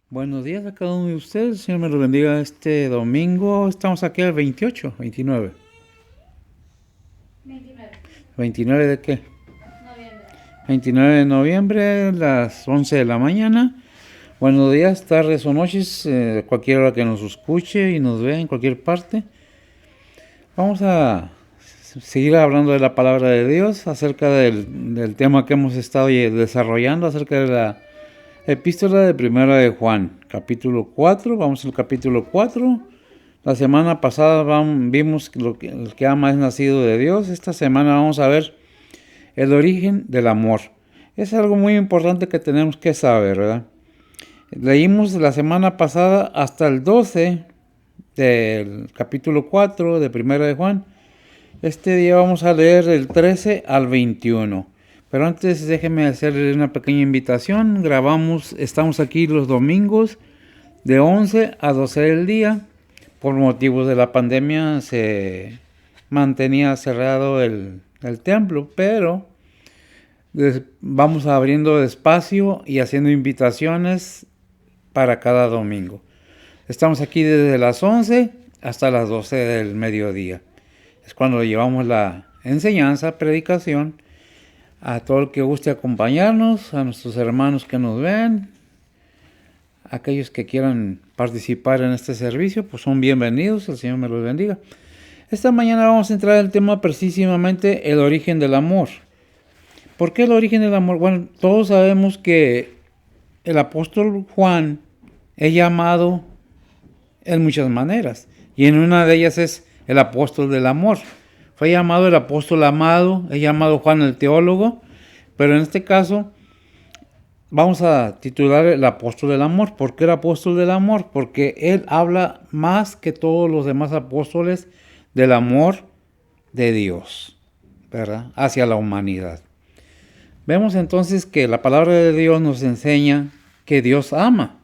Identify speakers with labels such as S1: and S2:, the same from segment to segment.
S1: Buenos días a cada uno de ustedes. Señor me lo bendiga este domingo. Estamos aquí al 28, 29.
S2: 29.
S1: ¿29 de qué?
S2: Noviembre.
S1: 29 de noviembre, las 11 de la mañana. Buenos días, tardes o noches, cualquier hora que nos escuche y nos vea en cualquier parte. Vamos a seguir hablando de la palabra de Dios, acerca del tema que hemos estado desarrollando, acerca de la epístola de Primera de Juan, capítulo 4. Vamos al capítulo 4. La semana pasada vimos que el que ama es nacido de Dios. Esta semana vamos a ver el origen del amor. Es algo muy importante que tenemos que saber, ¿verdad? Leímos la semana pasada hasta el 12 del capítulo 4 de Primera de Juan. Este día vamos a leer del 13 al 21. Pero antes déjenme hacerle una pequeña invitación. Estamos aquí los domingos de 11 a 12 del día. Por motivos de la pandemia se mantenía cerrado el templo, pero vamos abriendo despacio y haciendo invitaciones para cada domingo. Estamos aquí desde las 11 hasta las 12 del mediodía. Es cuando llevamos la enseñanza, predicación, a todo el que guste acompañarnos, a nuestros hermanos que nos ven, aquellos que quieran participar en este servicio, pues son bienvenidos, el Señor me los bendiga. Esta mañana vamos a entrar al tema precisamente el origen del amor. ¿Por qué el origen del amor? Bueno, todos sabemos que el apóstol Juan es llamado en muchas maneras, y en una de ellas es el apóstol del amor. Fue llamado el apóstol amado, es llamado Juan el teólogo, pero en este caso vamos a titular el apóstol del amor. ¿Por qué el apóstol del amor? Porque él habla más que todos los demás apóstoles del amor de Dios, ¿verdad? Hacia la humanidad. Vemos entonces que la palabra de Dios nos enseña que Dios ama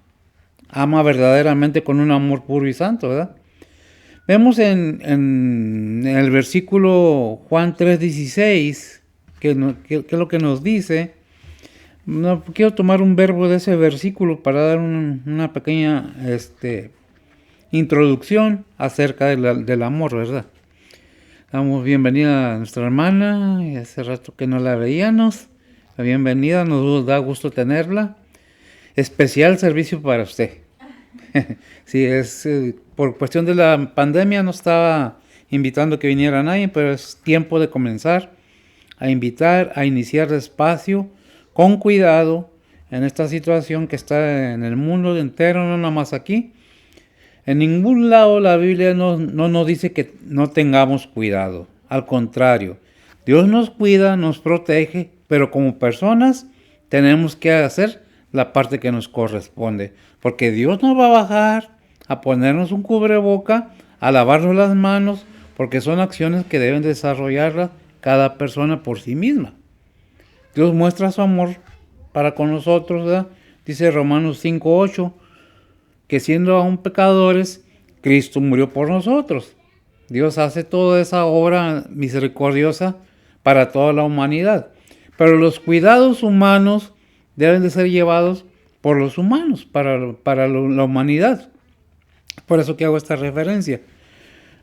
S1: verdaderamente con un amor puro y santo, ¿verdad? Vemos en el versículo Juan 3:16, que es lo que nos dice. No, quiero tomar un verbo de ese versículo para dar una pequeña introducción acerca del amor, ¿verdad? Damos bienvenida a nuestra hermana, y hace rato que no la veíamos. La bienvenida, nos da gusto tenerla. Especial servicio para usted. Sí, por cuestión de la pandemia no estaba invitando que viniera nadie, pero es tiempo de comenzar a invitar, a iniciar despacio, con cuidado, en esta situación que está en el mundo entero, no nada más aquí. En ningún lado la Biblia no nos dice que no tengamos cuidado. Al contrario, Dios nos cuida, nos protege, pero como personas tenemos que hacer la parte que nos corresponde. Porque Dios no va a bajar a ponernos un cubreboca, a lavarnos las manos, porque son acciones que deben desarrollarlas cada persona por sí misma. Dios muestra su amor para con nosotros, ¿verdad? Dice Romanos 5:8, que siendo aún pecadores, Cristo murió por nosotros. Dios hace toda esa obra misericordiosa para toda la humanidad. Pero los cuidados humanos deben de ser llevados por los humanos, para la humanidad. Por eso que hago esta referencia.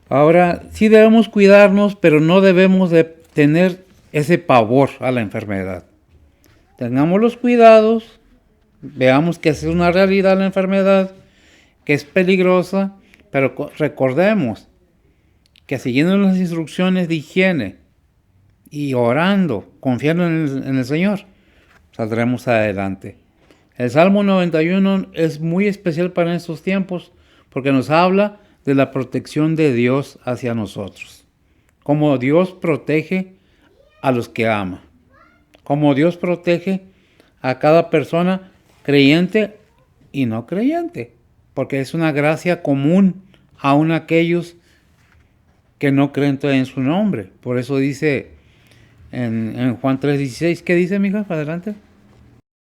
S1: Ahora, sí debemos cuidarnos, pero no debemos de tener ese pavor a la enfermedad. Tengamos los cuidados, veamos que es una realidad la enfermedad, que es peligrosa, pero recordemos que siguiendo las instrucciones de higiene y orando, confiando en el Señor, saldremos adelante. El Salmo 91 es muy especial para estos tiempos porque nos habla de la protección de Dios hacia nosotros. Como Dios protege a los que ama. Como Dios protege a cada persona creyente y no creyente. Porque es una gracia común aún a aquellos que no creen en su nombre. Por eso dice en Juan 3:16, ¿qué dice, mija? Adelante.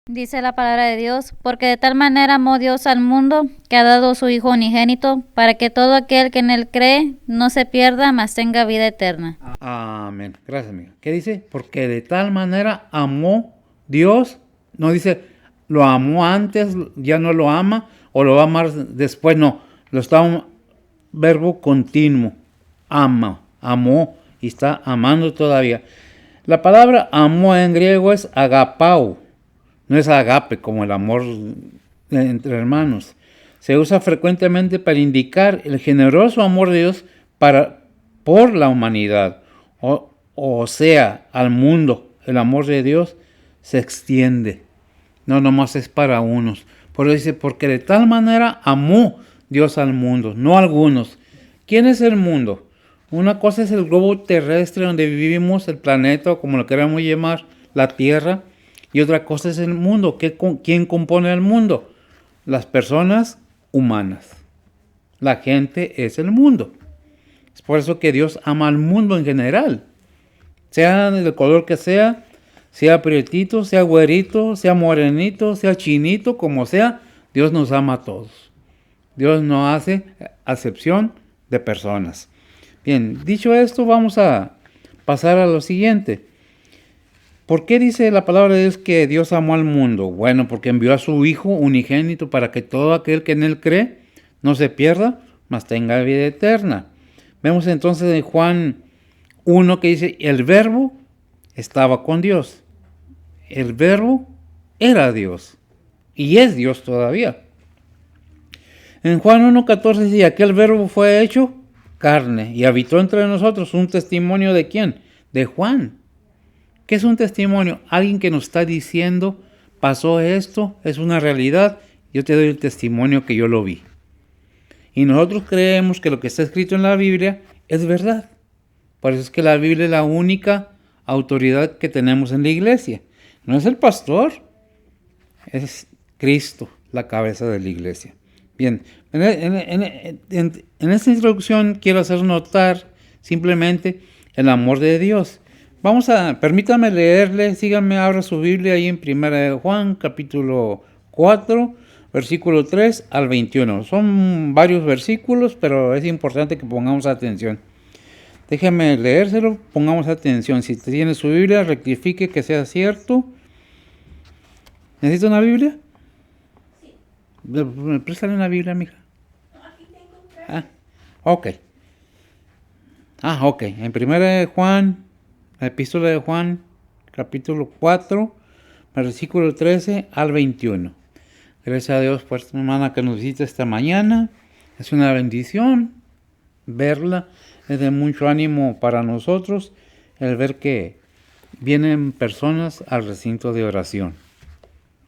S2: Dice la palabra de Dios, porque de tal manera amó Dios al mundo, que ha dado a su Hijo unigénito, para que todo aquel que en él cree no se pierda, mas tenga vida eterna.
S1: Amén. Gracias, amiga. ¿Qué dice? Porque de tal manera amó Dios, no dice, lo amó antes, ya no lo ama, o lo va a amar después, no. Lo está un verbo continuo. Ama, amó y está amando todavía. La palabra amor en griego es agapao. No es agape como el amor entre hermanos. Se usa frecuentemente para indicar el generoso amor de Dios por la humanidad. O sea, al mundo. El amor de Dios se extiende. No nomás es para unos. Por eso dice, porque de tal manera amó Dios al mundo, no a algunos. ¿Quién es el mundo? Una cosa es el globo terrestre donde vivimos, el planeta, o como lo queramos llamar, la Tierra. Y otra cosa es el mundo. ¿Quién compone el mundo? Las personas humanas. La gente es el mundo. Es por eso que Dios ama al mundo en general. Sea del color que sea prietito, sea güerito, sea morenito, sea chinito, como sea, Dios nos ama a todos. Dios no hace acepción de personas. Bien, dicho esto, vamos a pasar a lo siguiente. ¿Por qué dice la palabra de Dios que Dios amó al mundo? Bueno, porque envió a su Hijo unigénito para que todo aquel que en Él cree no se pierda, mas tenga vida eterna. Vemos entonces en Juan 1 que dice, el verbo estaba con Dios. El verbo era Dios y es Dios todavía. En Juan 1:14 dice, aquel verbo fue hecho carne y habitó entre nosotros. ¿Un testimonio de quién? De Juan. ¿Qué es un testimonio? Alguien que nos está diciendo, pasó esto, es una realidad, yo te doy el testimonio que yo lo vi. Y nosotros creemos que lo que está escrito en la Biblia es verdad. Por eso es que la Biblia es la única autoridad que tenemos en la iglesia. No es el pastor, es Cristo, la cabeza de la iglesia. Bien, en esta introducción quiero hacer notar simplemente el amor de Dios. Permítame leerle, síganme, abra su Biblia ahí en 1 Juan, capítulo 4, versículo 3 al 21. Son varios versículos, pero es importante que pongamos atención. Déjeme leérselo, pongamos atención. Si tiene su Biblia, rectifique que sea cierto. ¿Necesita una Biblia? Sí. Préstale una Biblia, mija. No, aquí tengo. Ok. En 1 Juan, la epístola de Juan, capítulo 4, versículo 13 al 21. Gracias a Dios por esta hermana que nos visita esta mañana. Es una bendición verla. Es de mucho ánimo para nosotros el ver que vienen personas al recinto de oración,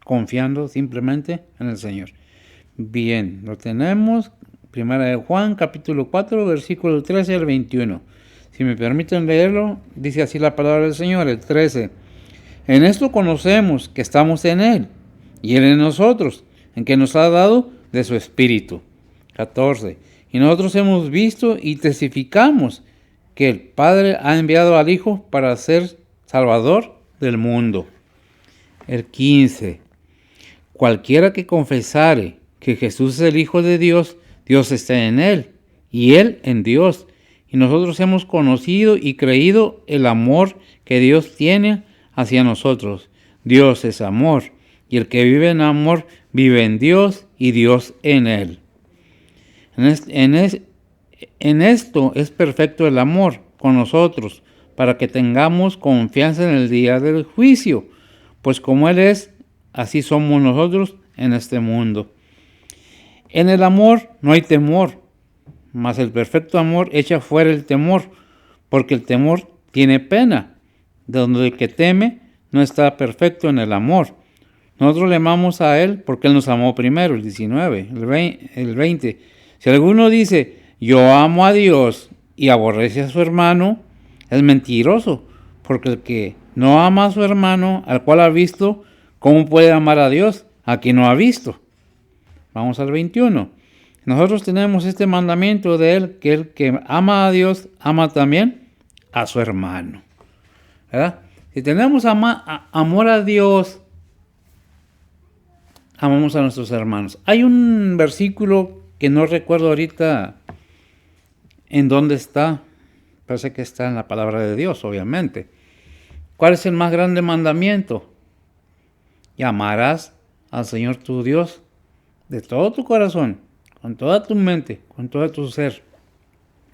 S1: confiando simplemente en el Señor. Bien, lo tenemos. 1 Juan, capítulo 4, versículo 13 al 21. Si me permiten leerlo, dice así la palabra del Señor, el 13. En esto conocemos que estamos en Él, y Él en nosotros, en que nos ha dado de su Espíritu. 14. Y nosotros hemos visto y testificamos que el Padre ha enviado al Hijo para ser Salvador del mundo. El 15. Cualquiera que confesare que Jesús es el Hijo de Dios, Dios está en Él, y Él en Dios. Y nosotros hemos conocido y creído el amor que Dios tiene hacia nosotros. Dios es amor, y el que vive en amor vive en Dios y Dios en Él. En esto es perfecto el amor con nosotros, para que tengamos confianza en el día del juicio, pues como Él es, así somos nosotros en este mundo. En el amor no hay temor, mas el perfecto amor echa fuera el temor, porque el temor tiene pena, de donde el que teme no está perfecto en el amor. Nosotros le amamos a Él porque Él nos amó primero, el 19, el 20. Si alguno dice, yo amo a Dios y aborrece a su hermano, es mentiroso, porque el que no ama a su hermano, al cual ha visto, ¿cómo puede amar a Dios a quien no ha visto? Vamos al 21. Nosotros tenemos este mandamiento de Él, que el que ama a Dios, ama también a su hermano. ¿Verdad? Si tenemos amor a Dios, amamos a nuestros hermanos. Hay un versículo que no recuerdo ahorita en dónde está. Parece que está en la palabra de Dios, obviamente. ¿Cuál es el más grande mandamiento? Y amarás al Señor tu Dios de todo tu corazón, con toda tu mente, con todo tu ser.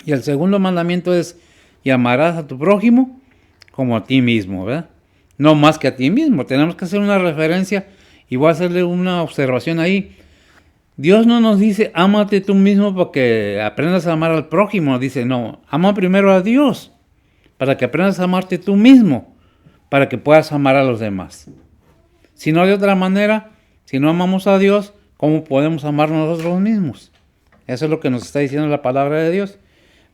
S1: Y el segundo mandamiento es, y amarás a tu prójimo como a ti mismo, ¿verdad? No más que a ti mismo. Tenemos que hacer una referencia y voy a hacerle una observación ahí. Dios no nos dice, ámate tú mismo para que aprendas a amar al prójimo. Dice, no, ama primero a Dios para que aprendas a amarte tú mismo, para que puedas amar a los demás. Si no, de otra manera, si no amamos a Dios, ¿cómo podemos amar nosotros mismos? Eso es lo que nos está diciendo la palabra de Dios.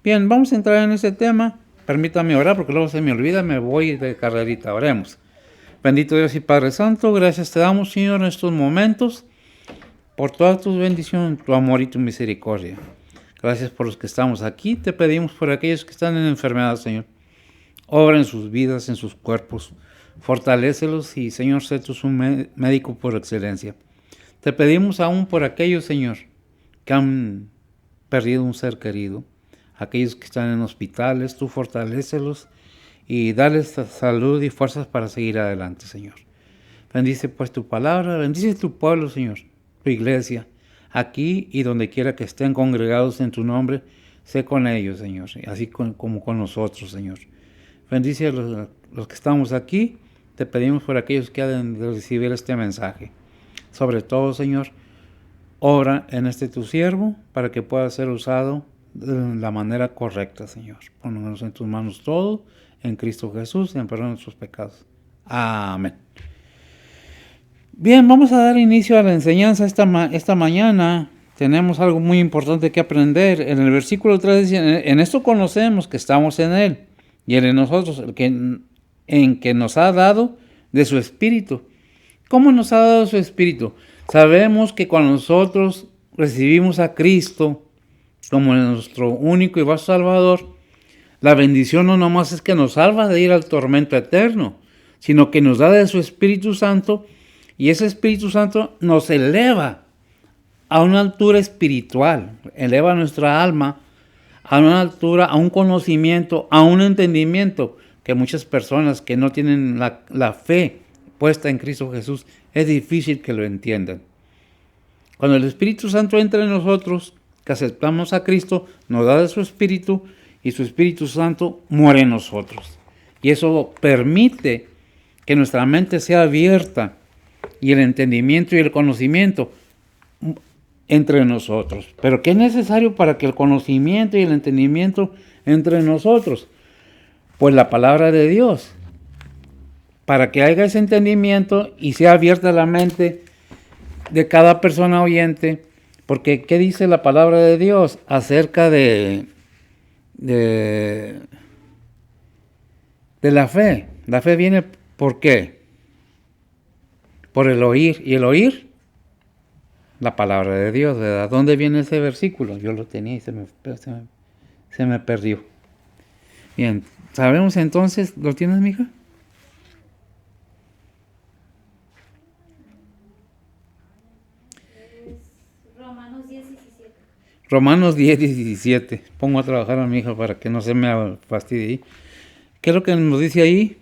S1: Bien, vamos a entrar en ese tema. Permítame orar porque luego se me olvida, me voy de carrerita. Oremos. Bendito Dios y Padre Santo, gracias te damos, Señor, en estos momentos, por todas tus bendiciones, tu amor y tu misericordia. Gracias por los que estamos aquí. Te pedimos por aquellos que están en enfermedad, Señor. Obra en sus vidas, en sus cuerpos. Fortalécelos y, Señor, sé tú su médico por excelencia. Te pedimos aún por aquellos, Señor, que han perdido un ser querido. Aquellos que están en hospitales, tú fortalécelos y dales salud y fuerzas para seguir adelante, Señor. Bendice pues tu palabra, bendice tu pueblo, Señor, tu iglesia, aquí y donde quiera que estén congregados en tu nombre, sé con ellos, Señor, así como con nosotros, Señor. Bendice a los que estamos aquí, te pedimos por aquellos que han de recibir este mensaje. Sobre todo, Señor, obra en este tu siervo para que pueda ser usado de la manera correcta, Señor. Ponnos en tus manos todo, en Cristo Jesús, en perdón de nuestros pecados. Amén. Bien, vamos a dar inicio a la enseñanza esta mañana. Tenemos algo muy importante que aprender. En el versículo 3 dice, en esto conocemos que estamos en Él, y Él en nosotros, en que nos ha dado de su Espíritu. ¿Cómo nos ha dado su Espíritu? Sabemos que cuando nosotros recibimos a Cristo como nuestro único y vasto Salvador, la bendición no nomás es que nos salva de ir al tormento eterno, sino que nos da de su Espíritu Santo, y ese Espíritu Santo nos eleva a una altura espiritual, eleva nuestra alma a una altura, a un conocimiento, a un entendimiento, que muchas personas que no tienen la fe puesta en Cristo Jesús, es difícil que lo entiendan. Cuando el Espíritu Santo entra en nosotros, que aceptamos a Cristo, nos da de su Espíritu, y su Espíritu Santo muere en nosotros. Y eso permite que nuestra mente sea abierta, y el entendimiento y el conocimiento entre nosotros. Pero ¿qué es necesario para que el conocimiento y el entendimiento entre nosotros? Pues la palabra de Dios. Para que haya ese entendimiento y sea abierta la mente de cada persona oyente. Porque ¿qué dice la palabra de Dios acerca de la fe? La fe viene ¿por qué? Por el oír. ¿Y el oír? La palabra de Dios, ¿verdad? ¿Dónde viene ese versículo? Yo lo tenía y se me perdió. Bien, sabemos entonces, ¿lo tienes, mija? Romanos 10, 17. Pongo a trabajar a mi hija para que no se me fastidie. ¿Qué es lo que nos dice ahí?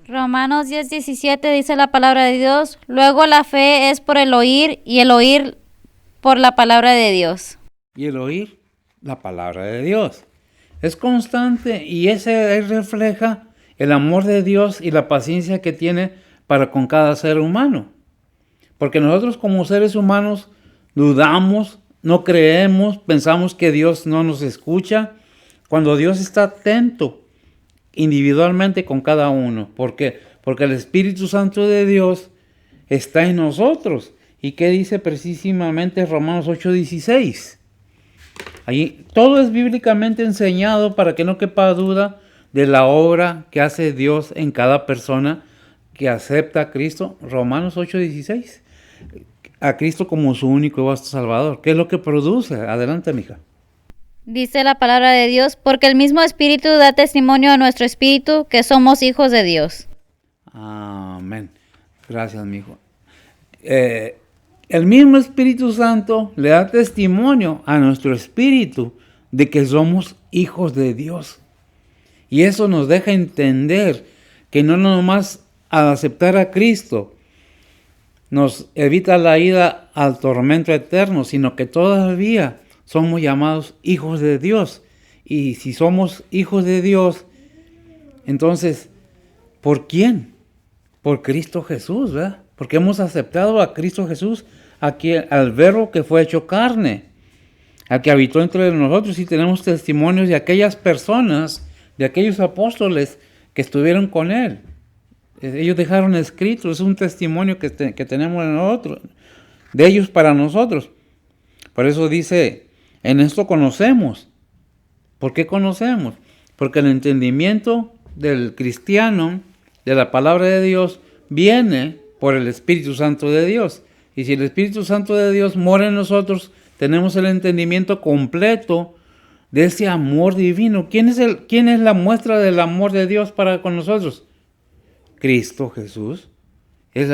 S2: Romanos 10, 17 dice la palabra de Dios, luego la fe es por el oír y el oír por la palabra de Dios.
S1: Y el oír la palabra de Dios. Es constante y ese refleja el amor de Dios y la paciencia que tiene para con cada ser humano. Porque nosotros como seres humanos dudamos, no creemos, pensamos que Dios no nos escucha, cuando Dios está atento individualmente con cada uno. ¿Por qué? Porque el Espíritu Santo de Dios está en nosotros. ¿Y qué dice precisamente Romanos 8:16? Ahí todo es bíblicamente enseñado para que no quepa duda de la obra que hace Dios en cada persona que acepta a Cristo. Romanos 8:16. A Cristo como su único y vasto Salvador. ¿Qué es lo que produce? Adelante, mija.
S2: Dice la palabra de Dios, porque el mismo Espíritu da testimonio a nuestro espíritu que somos hijos de Dios.
S1: Amén. Gracias, mijo. El mismo Espíritu Santo le da testimonio a nuestro espíritu de que somos hijos de Dios. Y eso nos deja entender que no nomás al aceptar a Cristo nos evita la ida al tormento eterno, sino que todavía somos llamados hijos de Dios. Y si somos hijos de Dios, entonces, ¿por quién? Por Cristo Jesús, ¿verdad? Porque hemos aceptado a Cristo Jesús, aquí al Verbo que fue hecho carne, al que habitó entre nosotros, y tenemos testimonios de aquellas personas, de aquellos apóstoles que estuvieron con Él. Ellos dejaron escrito, es un testimonio que tenemos de nosotros, de ellos para nosotros. Por eso dice, en esto conocemos. ¿Por qué conocemos? Porque el entendimiento del cristiano, de la palabra de Dios, viene por el Espíritu Santo de Dios. Y si el Espíritu Santo de Dios mora en nosotros, tenemos el entendimiento completo de ese amor divino. ¿Quién es la muestra del amor de Dios para con nosotros? Cristo Jesús. Es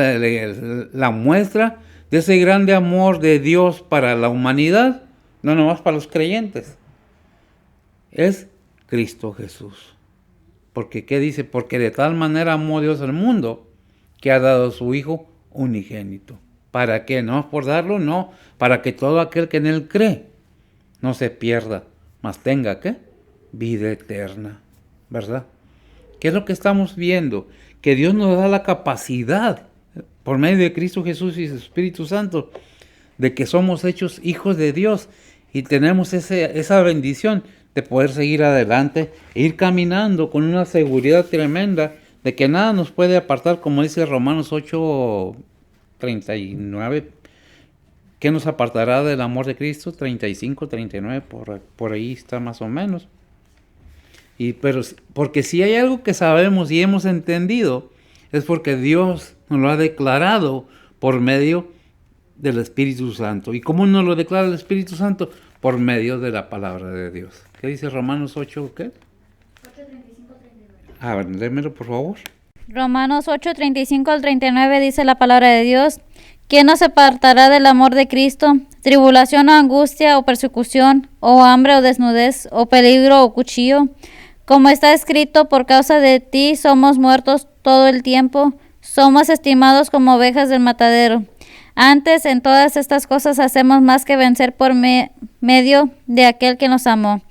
S1: la muestra de ese grande amor de Dios para la humanidad, no nomás para los creyentes. Es Cristo Jesús. Porque, ¿qué dice? Porque de tal manera amó Dios al mundo que ha dado a su Hijo unigénito. ¿Para qué? No por darlo, no. Para que todo aquel que en Él cree no se pierda, mas tenga, ¿qué? Vida eterna. ¿Verdad? ¿Qué es lo que estamos viendo? Que Dios nos da la capacidad, por medio de Cristo Jesús y su Espíritu Santo, de que somos hechos hijos de Dios y tenemos esa bendición de poder seguir adelante e ir caminando con una seguridad tremenda de que nada nos puede apartar, como dice Romanos 8:39, ¿qué nos apartará del amor de Cristo? 35, 39, por ahí está más o menos. Pero porque si hay algo que sabemos y hemos entendido, es porque Dios nos lo ha declarado por medio del Espíritu Santo. ¿Y cómo nos lo declara el Espíritu Santo? Por medio de la palabra de Dios. ¿Qué dice Romanos 8? ¿Qué? 8:35-39. A ver, léemelo por favor.
S2: Romanos 8:35-39 dice la palabra de Dios: ¿Quién nos apartará del amor de Cristo? ¿Tribulación o angustia o persecución o hambre o desnudez o peligro o cuchillo? Como está escrito, por causa de ti somos muertos todo el tiempo, somos estimados como ovejas del matadero. Antes, en todas estas cosas hacemos más que vencer por medio de aquel que nos amó.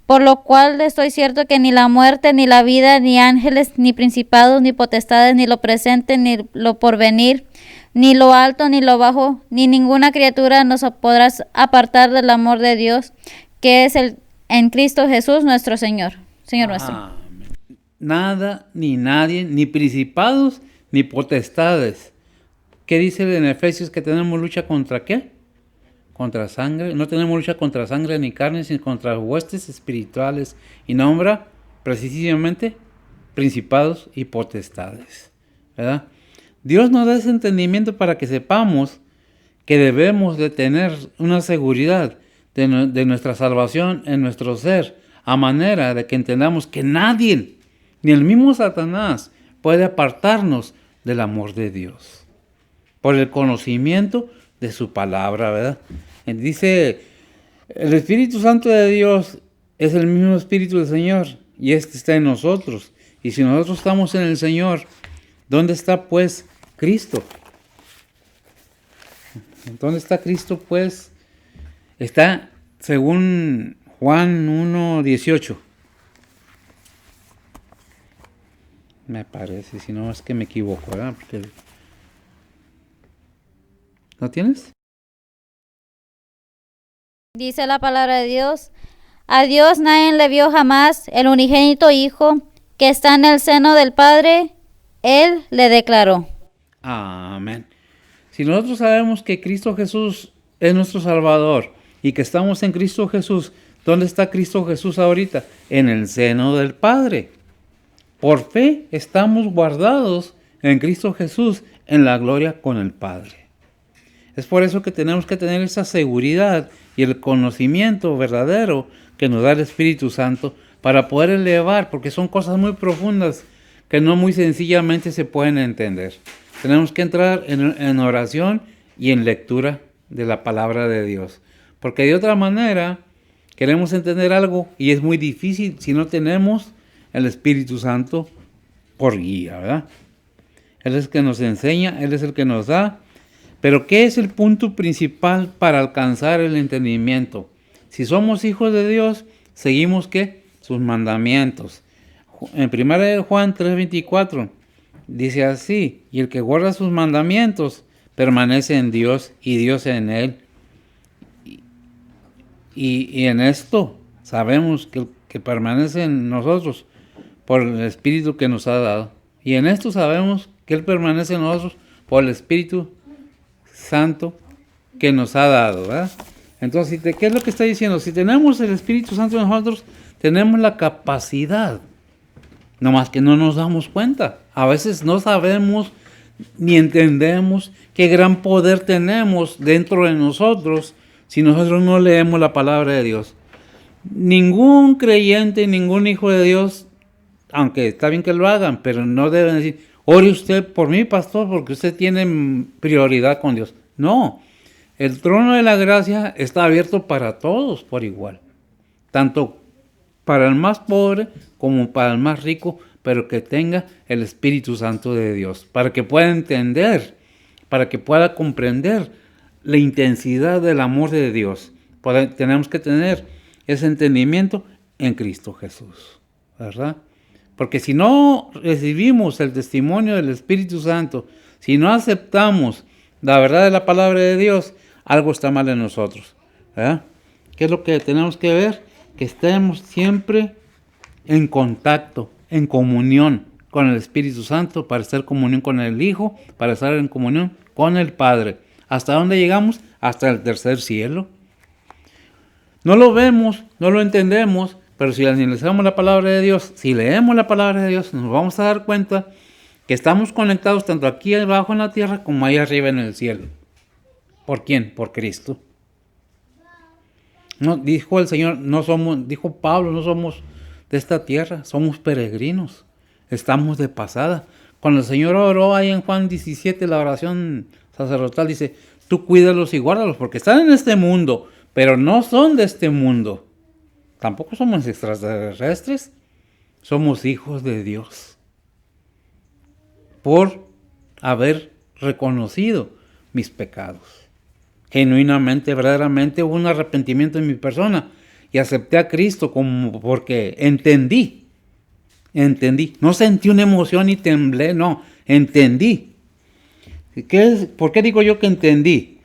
S2: Por lo cual estoy cierto que ni la muerte, ni la vida, ni ángeles, ni principados, ni potestades, ni lo presente, ni lo porvenir, ni lo alto, ni lo bajo, ni ninguna criatura nos podrá apartar del amor de Dios, que es en Cristo Jesús nuestro Señor. Señor nuestro.
S1: Nada, ni nadie, ni principados, ni potestades. ¿Qué dice en Efesios? Que tenemos lucha contra ¿qué? Contra sangre. No tenemos lucha contra sangre ni carne, sino contra huestes espirituales. Y nombra precisamente principados y potestades. ¿Verdad? Dios nos da ese entendimiento para que sepamos que debemos de tener una seguridad de nuestra salvación en nuestro ser, a manera de que entendamos que nadie, ni el mismo Satanás, puede apartarnos del amor de Dios, por el conocimiento de su palabra, ¿verdad? Dice, el Espíritu Santo de Dios es el mismo Espíritu del Señor, y este está en nosotros. Y si nosotros estamos en el Señor, ¿dónde está pues Cristo? ¿Dónde está Cristo pues? Está según Juan 1:18. Me parece, si no es que me equivoco, ¿verdad? Porque... ¿No tienes?
S2: Dice la palabra de Dios: a Dios nadie le vio jamás, el unigénito Hijo, que está en el seno del Padre, Él le declaró.
S1: Amén. Si nosotros sabemos que Cristo Jesús es nuestro Salvador y que estamos en Cristo Jesús, ¿dónde está Cristo Jesús ahorita? En el seno del Padre. Por fe estamos guardados en Cristo Jesús en la gloria con el Padre. Es por eso que tenemos que tener esa seguridad y el conocimiento verdadero que nos da el Espíritu Santo para poder elevar, porque son cosas muy profundas que no muy sencillamente se pueden entender. Tenemos que entrar en oración y en lectura de la palabra de Dios, porque de otra manera queremos entender algo y es muy difícil si no tenemos el Espíritu Santo por guía, ¿verdad? Él es el que nos enseña, Él es el que nos da. Pero ¿qué es el punto principal para alcanzar el entendimiento? Si somos hijos de Dios, seguimos ¿qué? Sus mandamientos. En 1 Juan 3:24 dice así: y el que guarda sus mandamientos permanece en Dios y Dios en él. Y en esto sabemos que permanece en nosotros por el Espíritu que nos ha dado. Y en esto sabemos que Él permanece en nosotros por el Espíritu Santo que nos ha dado, ¿verdad? Entonces, ¿qué es lo que está diciendo? Si tenemos el Espíritu Santo en nosotros, tenemos la capacidad, nomás que no nos damos cuenta. A veces no sabemos ni entendemos qué gran poder tenemos dentro de nosotros si nosotros no leemos la palabra de Dios. Ningún creyente, ningún hijo de Dios, aunque está bien que lo hagan, pero no deben decir: ore usted por mí, pastor, porque usted tiene prioridad con Dios. No, el trono de la gracia está abierto para todos por igual, tanto para el más pobre como para el más rico, pero que tenga el Espíritu Santo de Dios, para que pueda entender, para que pueda comprender la intensidad del amor de Dios. Tenemos que tener ese entendimiento en Cristo Jesús, ¿verdad? Porque si no recibimos el testimonio del Espíritu Santo, si no aceptamos la verdad de la palabra de Dios, algo está mal en nosotros, ¿verdad? ¿Qué es lo que tenemos que ver? Que estemos siempre en contacto, en comunión con el Espíritu Santo, para estar en comunión con el Hijo, para estar en comunión con el Padre. ¿Hasta dónde llegamos? Hasta el tercer cielo. No lo vemos, no lo entendemos, pero si analizamos la palabra de Dios, si leemos la palabra de Dios, nos vamos a dar cuenta que estamos conectados tanto aquí abajo en la tierra como ahí arriba en el cielo. ¿Por quién? Por Cristo. No, dijo el Señor, dijo Pablo, no somos de esta tierra, somos peregrinos, estamos de pasada. Cuando el Señor oró ahí en Juan 17, la oración sacerdotal, dice: tú cuídalos y guárdalos, porque están en este mundo, pero no son de este mundo. Tampoco somos extraterrestres, somos hijos de Dios, por haber reconocido mis pecados. Genuinamente, verdaderamente hubo un arrepentimiento en mi persona y acepté a Cristo porque entendí. No sentí una emoción y temblé, no, entendí. ¿Por qué digo yo que entendí?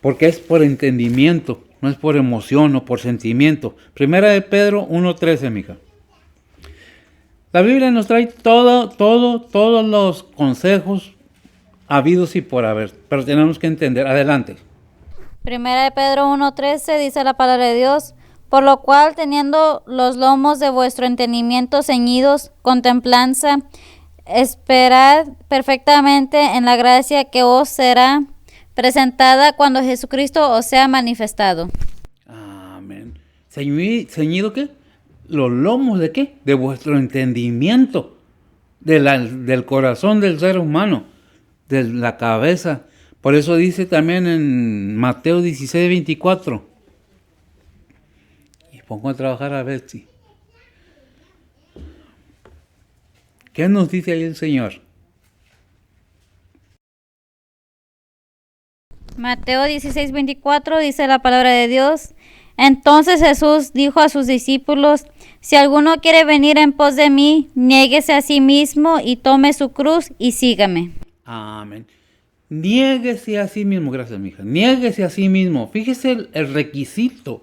S1: Porque es por entendimiento, no es por emoción o por sentimiento. Primera de Pedro 1:13, mija. La Biblia nos trae todos los consejos habidos y por haber, pero tenemos que entender. Adelante.
S2: Primera de Pedro 1:13 dice la palabra de Dios: por lo cual, teniendo los lomos de vuestro entendimiento ceñidos con templanza, esperad perfectamente en la gracia que os será presentada cuando Jesucristo os sea manifestado.
S1: Amén. ¿Ceñido qué? ¿Los lomos de qué? De vuestro entendimiento, del corazón del ser humano, de la cabeza. Por eso dice también en Mateo 16:24. Y pongo a trabajar a Betsy. ¿Qué nos dice ahí el Señor?
S2: Mateo 16:24 dice la palabra de Dios: entonces Jesús dijo a sus discípulos: si alguno quiere venir en pos de mí, niéguese a sí mismo y tome su cruz y sígame.
S1: Amén. Niéguese a sí mismo, gracias, mija. Niéguese a sí mismo. Fíjese el requisito.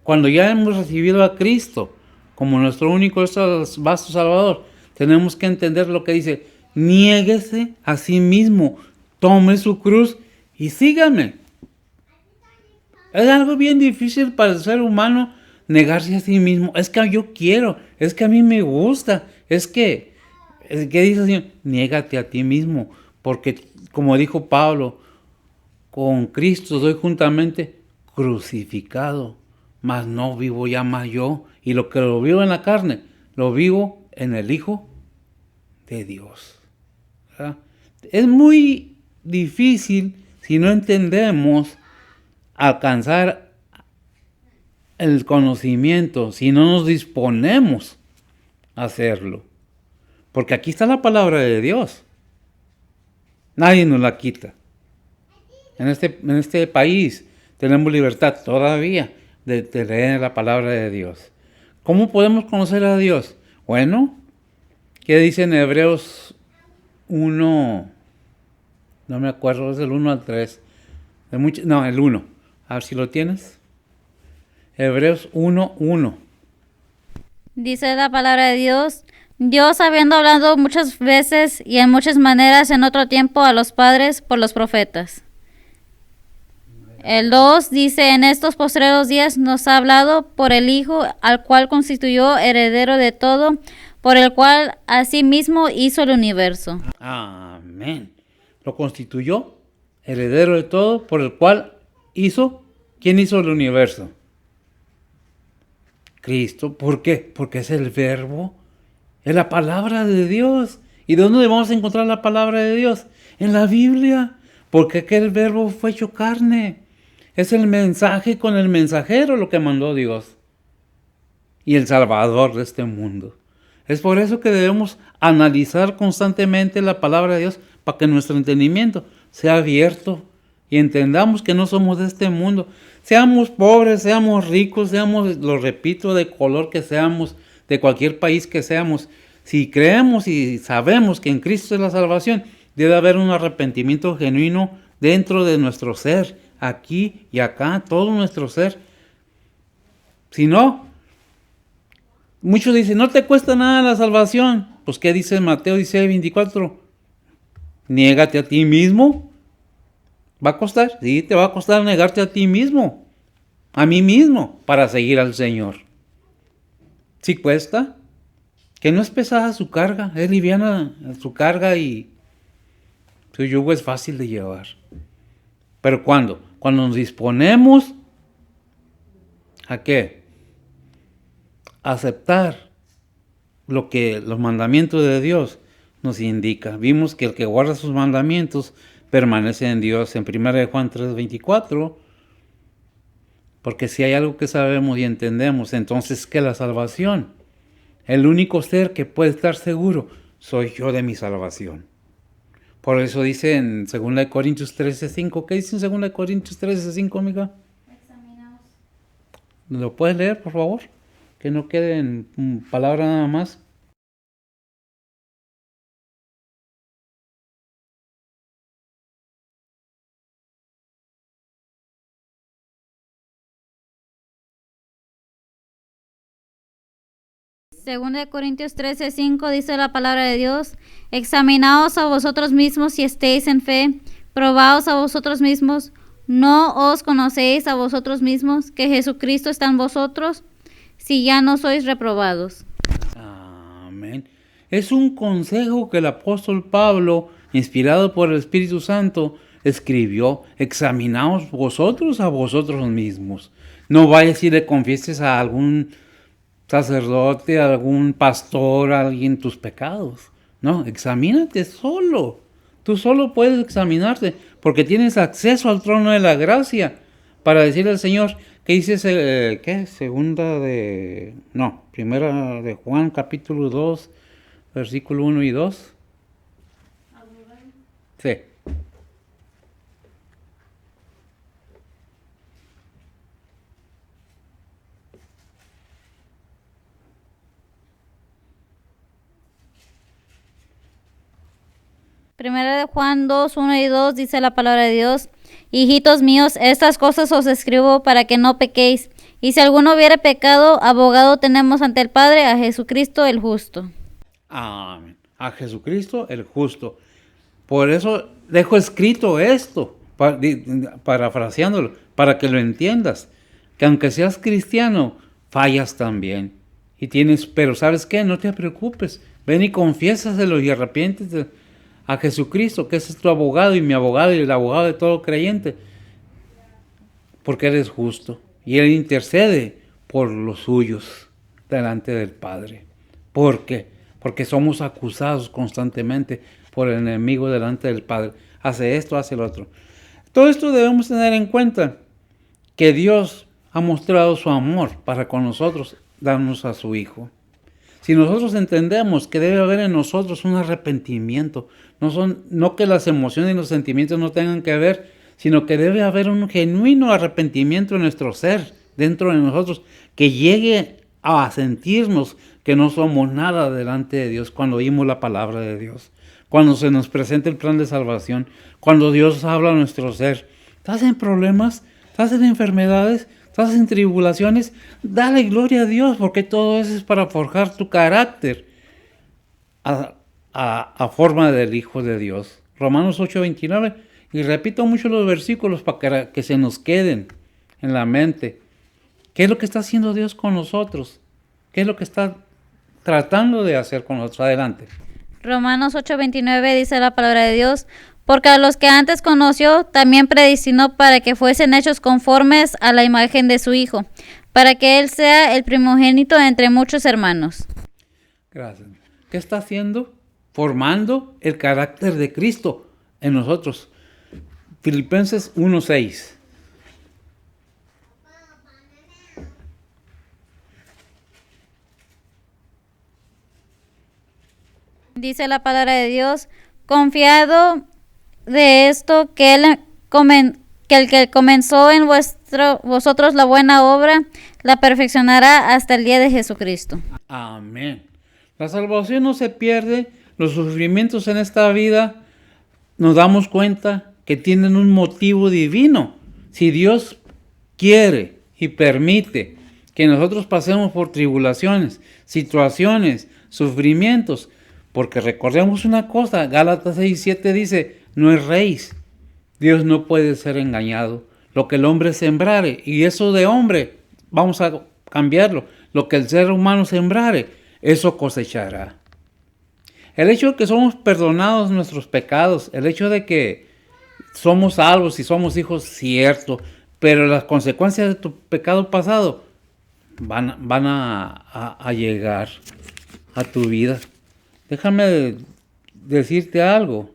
S1: Cuando ya hemos recibido a Cristo como nuestro único vasto Salvador, tenemos que entender lo que dice: niéguese a sí mismo, tome su cruz y sígame. Es algo bien difícil para el ser humano negarse a sí mismo. Es que yo quiero, es que a mí me gusta, es que dice el Señor: niégate a ti mismo, porque como dijo Pablo, con Cristo soy juntamente crucificado, mas no vivo ya más yo, y lo que lo vivo en la carne, lo vivo en el Hijo de Dios. ¿Verdad? Es muy difícil, si no entendemos, alcanzar el conocimiento, si no nos disponemos hacerlo. Porque aquí está la palabra de Dios. Nadie nos la quita. En este país tenemos libertad todavía de leer la palabra de Dios. ¿Cómo podemos conocer a Dios? Bueno, ¿qué dice en Hebreos 1? No me acuerdo, es del 1 al 3. El 1. A ver si lo tienes. Hebreos 1:1.
S2: Dice la palabra de Dios: Dios, habiendo hablado muchas veces y en muchas maneras en otro tiempo a los padres por los profetas. El 2 dice: en estos postreros días nos ha hablado por el Hijo, al cual constituyó heredero de todo, por el cual asimismo hizo el universo.
S1: Amén. Lo constituyó heredero de todo, por el cual hizo. ¿Quién hizo el universo? Cristo. ¿Por qué? Porque es el verbo, es la palabra de Dios. ¿Y dónde vamos a encontrar la palabra de Dios? En la Biblia. Porque aquel verbo fue hecho carne. Es el mensaje con el mensajero lo que mandó Dios. Y el Salvador de este mundo. Es por eso que debemos analizar constantemente la palabra de Dios para que nuestro entendimiento sea abierto y entendamos que no somos de este mundo. Seamos pobres, seamos ricos, seamos, lo repito, de color que seamos, de cualquier país que seamos. Si creemos y sabemos que en Cristo es la salvación, debe haber un arrepentimiento genuino dentro de nuestro ser, aquí y acá, todo nuestro ser. Si no, muchos dicen, no te cuesta nada la salvación. Pues, ¿qué dice Mateo 16:24? Niégate a ti mismo. ¿Va a costar? Sí, te va a costar negarte a ti mismo, a mí mismo, para seguir al Señor. ¿Sí cuesta? Que no es pesada su carga, es liviana su carga y su yugo es fácil de llevar. Pero ¿cuándo? Cuando nos disponemos ¿a qué? A aceptar lo que los mandamientos de Dios nos indica. Vimos que el que guarda sus mandamientos permanece en Dios en 1 Juan 3:24, porque si hay algo que sabemos y entendemos, entonces que la salvación, el único ser que puede estar seguro, soy yo de mi salvación. Por eso dice en 2 Corintios 13:5, ¿qué dice en 2 Corintios 13:5, amiga?
S2: Examinaos.
S1: ¿Lo puedes leer, por favor? Que no quede en palabra nada más.
S2: Segunda de Corintios 13:5 dice la palabra de Dios: examinaos a vosotros mismos si estéis en fe, probaos a vosotros mismos, no os conocéis a vosotros mismos que Jesucristo está en vosotros, si ya no sois reprobados.
S1: Amén. Es un consejo que el apóstol Pablo, inspirado por el Espíritu Santo, escribió: examinaos vosotros a vosotros mismos. No vayas y le confieses a algún sacerdote, a algún pastor, a alguien tus pecados. No, examínate solo. Tú solo puedes examinarte porque tienes acceso al trono de la gracia para decirle al Señor, ¿qué dices? Primera de Juan, capítulo 2, versículo 1 y 2. Sí.
S2: Primera de Juan 2, 1 y 2 dice la palabra de Dios: hijitos míos, estas cosas os escribo para que no pequéis. Y si alguno hubiere pecado, abogado tenemos ante el Padre, a Jesucristo el justo.
S1: Amén. A Jesucristo el justo. Por eso dejo escrito esto, parafraseándolo, para que lo entiendas. Que aunque seas cristiano, fallas también. Pero ¿sabes qué? No te preocupes. Ven y confiésaselo y arrepiéntete a Jesucristo, que ese es tu abogado y mi abogado y el abogado de todo creyente. Porque eres justo. Y Él intercede por los suyos delante del Padre. ¿Por qué? Porque somos acusados constantemente por el enemigo delante del Padre. Hace esto, hace lo otro. Todo esto debemos tener en cuenta, que Dios ha mostrado su amor para con nosotros, darnos a su Hijo. Si nosotros entendemos que debe haber en nosotros un arrepentimiento, no que las emociones y los sentimientos no tengan que ver, sino que debe haber un genuino arrepentimiento en nuestro ser, dentro de nosotros, que llegue a sentirnos que no somos nada delante de Dios cuando oímos la palabra de Dios, cuando se nos presenta el plan de salvación, cuando Dios habla a nuestro ser. ¿Estás en problemas? ¿Estás en enfermedades? ¿Estás en tribulaciones? Dale gloria a Dios, porque todo eso es para forjar tu carácter a forma del Hijo de Dios. Romanos 8:29. Y repito mucho los versículos para que se nos queden en la mente. ¿Qué es lo que está haciendo Dios con nosotros? ¿Qué es lo que está tratando de hacer con nosotros? Adelante.
S2: Romanos 8:29 dice la palabra de Dios, porque a los que antes conoció, también predestinó para que fuesen hechos conformes a la imagen de su Hijo, para que Él sea el primogénito entre muchos hermanos.
S1: Gracias. ¿Qué está haciendo? Formando el carácter de Cristo en nosotros. Filipenses 1:6.
S2: Dice la palabra de Dios, confiado de esto, que el que comenzó en vosotros la buena obra, la perfeccionará hasta el día de Jesucristo.
S1: Amén. La salvación no se pierde. Los sufrimientos en esta vida nos damos cuenta que tienen un motivo divino. Si Dios quiere y permite que nosotros pasemos por tribulaciones, situaciones, sufrimientos, porque recordemos una cosa, Gálatas 6:7 dice, no erréis, Dios no puede ser engañado. Lo que el hombre sembrare, y eso de hombre, vamos a cambiarlo, lo que el ser humano sembrare, eso cosechará. El hecho de que somos perdonados nuestros pecados, el hecho de que somos salvos y somos hijos, cierto, pero las consecuencias de tu pecado pasado van a llegar a tu vida. Déjame decirte algo.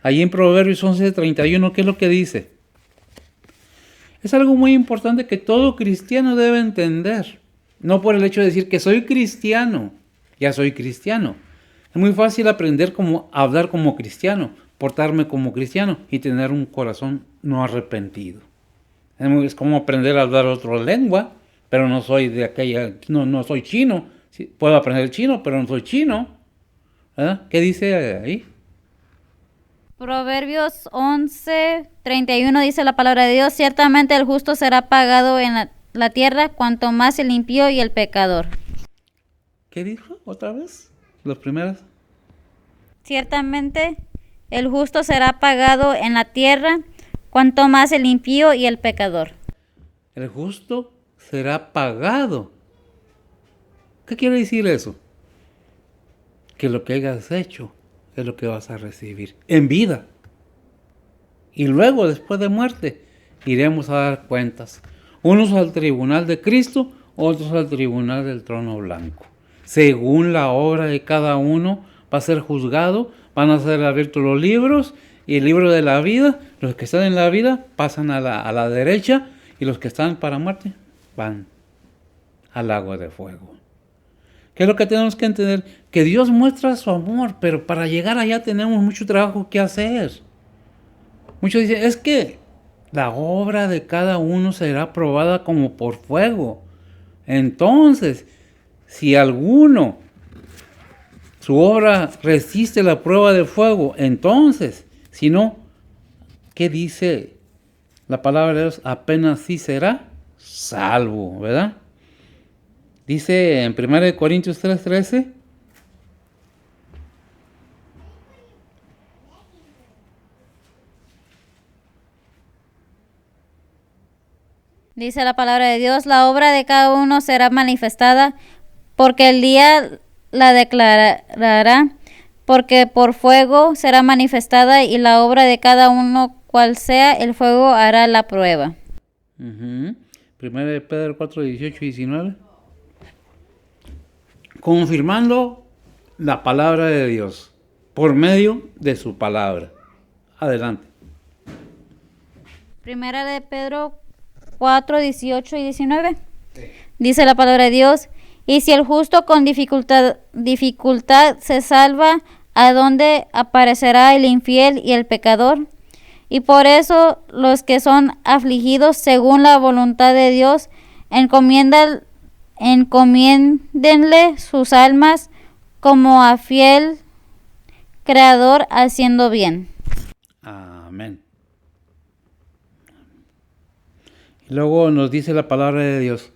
S1: Allí en Proverbios 11:31, ¿qué es lo que dice? Es algo muy importante que todo cristiano debe entender. No por el hecho de decir que soy cristiano, ya soy cristiano. Es muy fácil aprender a hablar como cristiano, portarme como cristiano y tener un corazón no arrepentido. Es como aprender a hablar otra lengua, pero no soy de aquella, no soy chino. Sí, puedo aprender chino, pero no soy chino. ¿Verdad? ¿Qué dice ahí?
S2: Proverbios 11:31 dice la palabra de Dios, ciertamente el justo será pagado en la tierra, cuanto más el impío y el pecador.
S1: ¿Qué dijo otra vez? Los primeros.
S2: Ciertamente el justo será pagado en la tierra, cuanto más el impío y el pecador.
S1: El justo será pagado. ¿Qué quiere decir eso? Que lo que hayas hecho es lo que vas a recibir en vida. Y luego, después de muerte, iremos a dar cuentas. Unos al tribunal de Cristo, otros al tribunal del trono blanco. Según la obra de cada uno va a ser juzgado, van a ser abiertos los libros y el libro de la vida. Los que están en la vida pasan a la derecha y los que están para muerte van al lago de fuego. ¿Qué es lo que tenemos que entender? Que Dios muestra su amor, pero para llegar allá tenemos mucho trabajo que hacer. Muchos dicen, es que la obra de cada uno será probada como por fuego. Entonces, si alguno, su obra resiste la prueba de fuego, entonces, si no, ¿qué dice la palabra de Dios? Apenas sí será salvo, ¿verdad? Dice en 1 Corintios 3:13.
S2: Dice la palabra de Dios, la obra de cada uno será manifestada, porque el día la declarará, porque por fuego será manifestada, y la obra de cada uno, cual sea el fuego, hará la prueba.
S1: 1 Pedro 4:18-19. Confirmando la palabra de Dios por medio de su palabra. Adelante.
S2: Primera de Pedro 4:18 y 19. Sí. Dice la palabra de Dios, Y si el justo con dificultad se salva, ¿a dónde aparecerá el infiel y el pecador? Y por eso los que son afligidos según la voluntad de Dios, encomiéndenle sus almas como a fiel Creador haciendo bien.
S1: Amén. Y luego nos dice la palabra de Dios.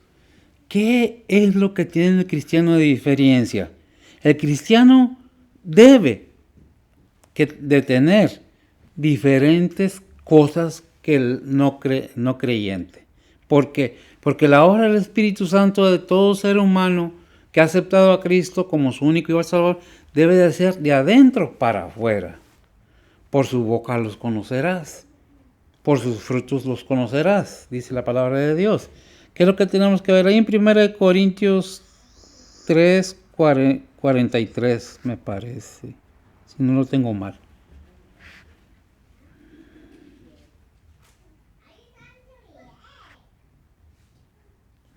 S1: ¿Qué es lo que tiene el cristiano de diferencia? El cristiano debe de tener diferentes cosas que el no creyente. ¿Por qué? Porque la obra del Espíritu Santo de todo ser humano que ha aceptado a Cristo como su único y Salvador debe de ser de adentro para afuera. Por su boca los conocerás, por sus frutos los conocerás, dice la palabra de Dios. ¿Qué es lo que tenemos que ver ahí en 1 Corintios 3, 43, me parece, si no lo tengo mal?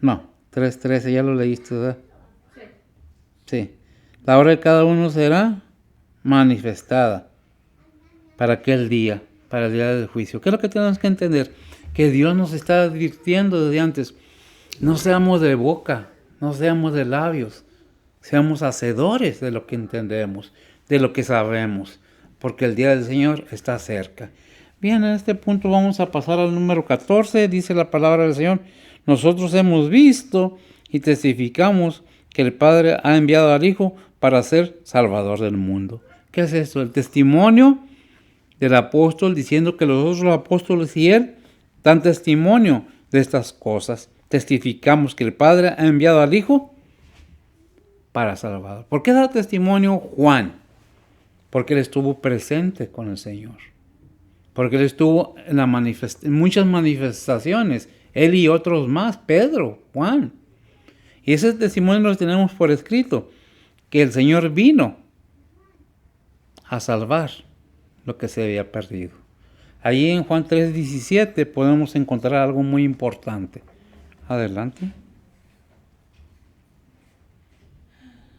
S1: No, 3:13, ya lo leíste, ¿verdad? Sí. La obra de cada uno será manifestada para aquel día, para el día del juicio. ¿Qué es lo que tenemos que entender? Que Dios nos está advirtiendo desde antes. No seamos de boca, no seamos de labios, seamos hacedores de lo que entendemos, de lo que sabemos, porque el día del Señor está cerca. Bien, en este punto vamos a pasar al número 14, dice la palabra del Señor. Nosotros hemos visto y testificamos que el Padre ha enviado al Hijo para ser Salvador del mundo. ¿Qué es esto? El testimonio del apóstol diciendo que los otros apóstoles y él dan testimonio de estas cosas. Testificamos que el Padre ha enviado al Hijo para salvar. ¿Por qué da testimonio Juan? Porque él estuvo presente con el Señor. Porque él estuvo en muchas manifestaciones. Él y otros más, Pedro, Juan. Y ese testimonio lo tenemos por escrito, que el Señor vino a salvar lo que se había perdido. Allí en Juan 3:17 podemos encontrar algo muy importante. Adelante.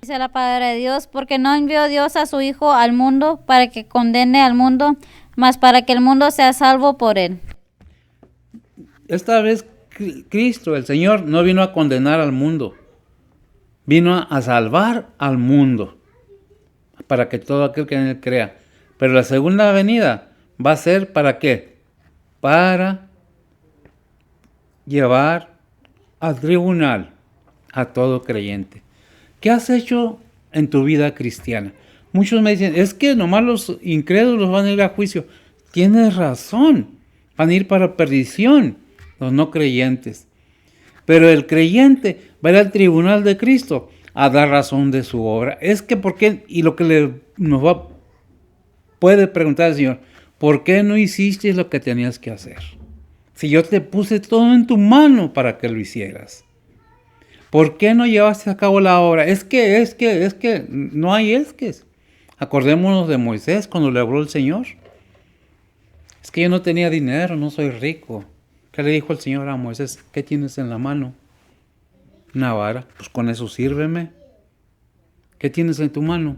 S2: Dice la palabra de Dios, porque no envió Dios a su Hijo al mundo para que condene al mundo, mas para que el mundo sea salvo por él.
S1: Esta vez Cristo, el Señor, no vino a condenar al mundo, vino a salvar al mundo, para que todo aquel que en él crea. Pero la segunda venida va a ser ¿para qué? Para llevar al tribunal a todo creyente. ¿Qué has hecho en tu vida cristiana? Muchos me dicen, es que nomás los incrédulos van a ir a juicio. Tienes razón, van a ir para perdición los no creyentes. Pero el creyente va a ir al tribunal de Cristo a dar razón de su obra. Es que ¿por qué? Y lo que puede preguntar el Señor, ¿por qué no hiciste lo que tenías que hacer? Si yo te puse todo en tu mano para que lo hicieras. ¿Por qué no llevaste a cabo la obra? Es que, no hay esques. Acordémonos de Moisés cuando le habló el Señor. Es que yo no tenía dinero, no soy rico. ¿Qué le dijo el Señor a Moisés? ¿Qué tienes en la mano? Una vara. Pues con eso sírveme. ¿Qué tienes en tu mano?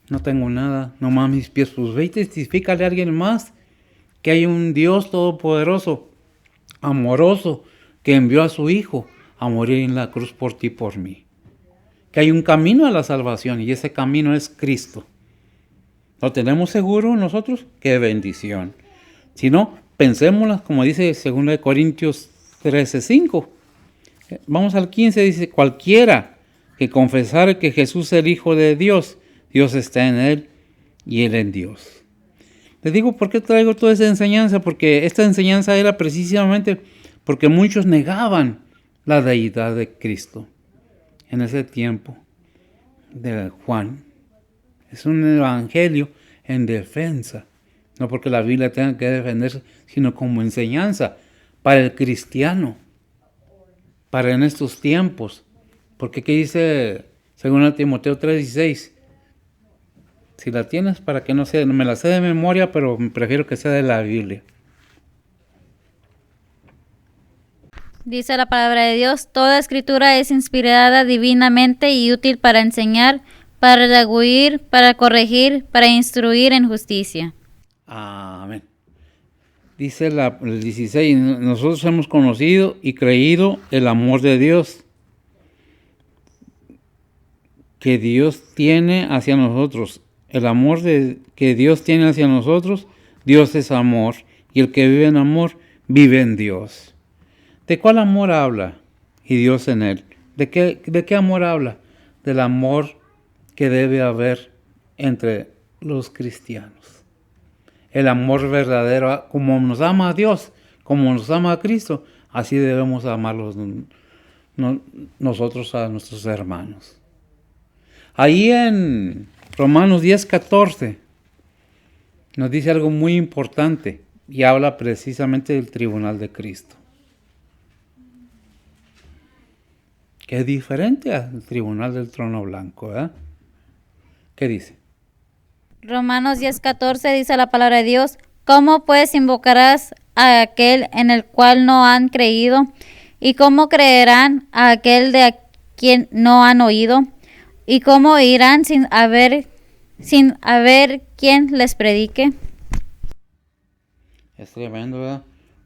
S1: No tengo nada, nomás mis pies. Pues ve y testifícale a alguien más que hay un Dios todopoderoso, amoroso, que envió a su Hijo a morir en la cruz por ti y por mí. Que hay un camino a la salvación y ese camino es Cristo. ¿Lo tenemos seguro nosotros? ¡Qué bendición! Si no, pensémoslas como dice 2 Corintios 13:5. Vamos al 15, dice, cualquiera que confesare que Jesús es el Hijo de Dios, Dios está en él y él en Dios. Les digo, ¿por qué traigo toda esa enseñanza? Porque esta enseñanza era precisamente porque muchos negaban la deidad de Cristo en ese tiempo de Juan. Es un evangelio en defensa, no porque la Biblia tenga que defenderse, sino como enseñanza para el cristiano, para en estos tiempos. Porque ¿qué dice 2 Timoteo 3:16? Si la tienes, para que no sea, me la sé de memoria, pero prefiero que sea de la Biblia.
S2: Dice la palabra de Dios, toda escritura es inspirada divinamente y útil para enseñar, para redarguir, para corregir, para instruir en justicia.
S1: Amén. Dice el 16, nosotros hemos conocido y creído el amor de Dios que Dios tiene hacia nosotros. El amor que Dios tiene hacia nosotros, Dios es amor, y el que vive en amor, vive en Dios. ¿De cuál amor habla? Y Dios en él. ¿De qué amor habla? Del amor que debe haber entre los cristianos. El amor verdadero, como nos ama a Dios, como nos ama a Cristo, así debemos amarlos nosotros a nuestros hermanos. Ahí en Romanos 10:14 nos dice algo muy importante y habla precisamente del tribunal de Cristo, que es diferente al tribunal del trono blanco, ¿verdad? ¿Qué dice?
S2: Romanos 10:14 dice la palabra de Dios, ¿cómo pues invocarás a aquel en el cual no han creído? ¿Y cómo creerán a aquel de quien no han oído? ¿Y cómo irán sin haber quien les predique?
S1: Es tremendo, ¿verdad?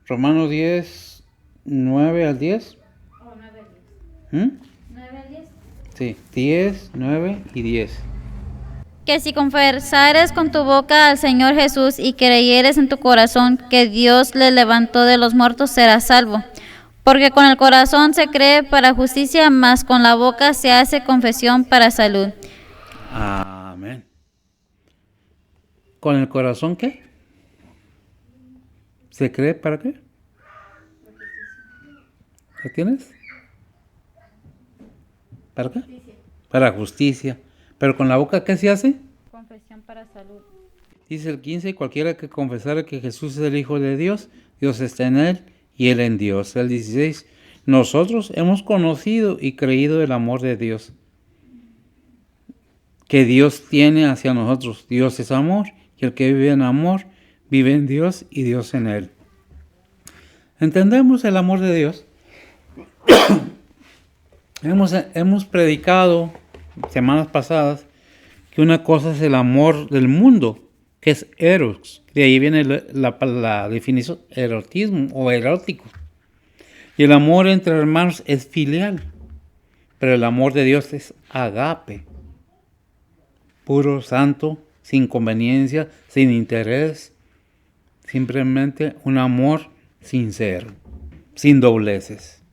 S1: Romanos 10, 9 al 10.
S2: Oh, 9 al 10. 9 al 10.
S1: Sí, 10, 9 y 10.
S2: Que si confesares con tu boca al Señor Jesús y creyeres en tu corazón que Dios le levantó de los muertos, serás salvo. Porque con el corazón se cree para justicia, mas con la boca se hace confesión para salud.
S1: Amén. ¿Con el corazón qué? ¿Se cree para qué? ¿Lo tienes? ¿Para qué?
S2: Justicia.
S1: Para justicia. ¿Pero con la boca qué se hace?
S2: Confesión para salud.
S1: Dice el 15, cualquiera que confesara que Jesús es el Hijo de Dios, Dios está en él y él en Dios. El 16, nosotros hemos conocido y creído el amor de Dios que Dios tiene hacia nosotros. Dios es amor y el que vive en amor vive en Dios y Dios en él. ¿Entendemos el amor de Dios? Hemos predicado semanas pasadas que una cosa es el amor del mundo, que es eros, de ahí viene la definición erotismo o erótico. Y el amor entre hermanos es filial, pero el amor de Dios es agape, puro, santo, sin conveniencia, sin interés, simplemente un amor sincero, sin dobleces.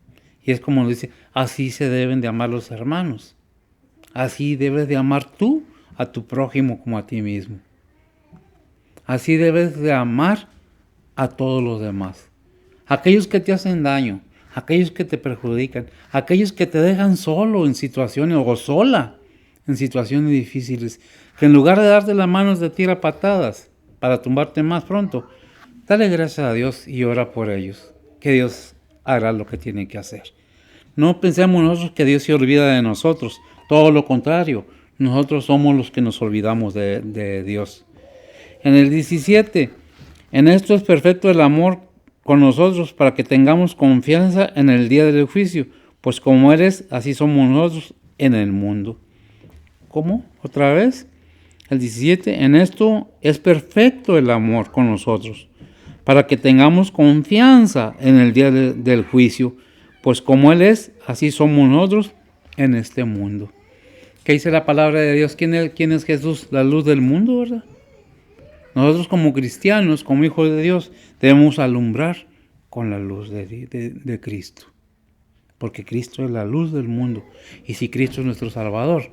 S1: Y es como dice, así se deben de amar los hermanos. Así debes de amar tú a tu prójimo como a ti mismo. Así debes de amar a todos los demás. Aquellos que te hacen daño, aquellos que te perjudican, aquellos que te dejan solo en situaciones o sola en situaciones difíciles, que en lugar de darte las manos te tira patadas para tumbarte más pronto, dale gracias a Dios y ora por ellos, que Dios hará lo que tiene que hacer. No pensemos nosotros que Dios se olvida de nosotros, todo lo contrario, nosotros somos los que nos olvidamos de Dios. En el 17, en esto es perfecto el amor con nosotros para que tengamos confianza en el día del juicio, pues como eres, así somos nosotros en el mundo. ¿Cómo? ¿Otra vez? El 17, en esto es perfecto el amor con nosotros, para que tengamos confianza en el día del juicio, pues como Él es, así somos nosotros en este mundo. ¿Qué dice la palabra de Dios? ¿Quién es Jesús? La luz del mundo, ¿verdad? Nosotros como cristianos, como hijos de Dios, debemos alumbrar con la luz de Cristo. Porque Cristo es la luz del mundo. Y si Cristo es nuestro Salvador,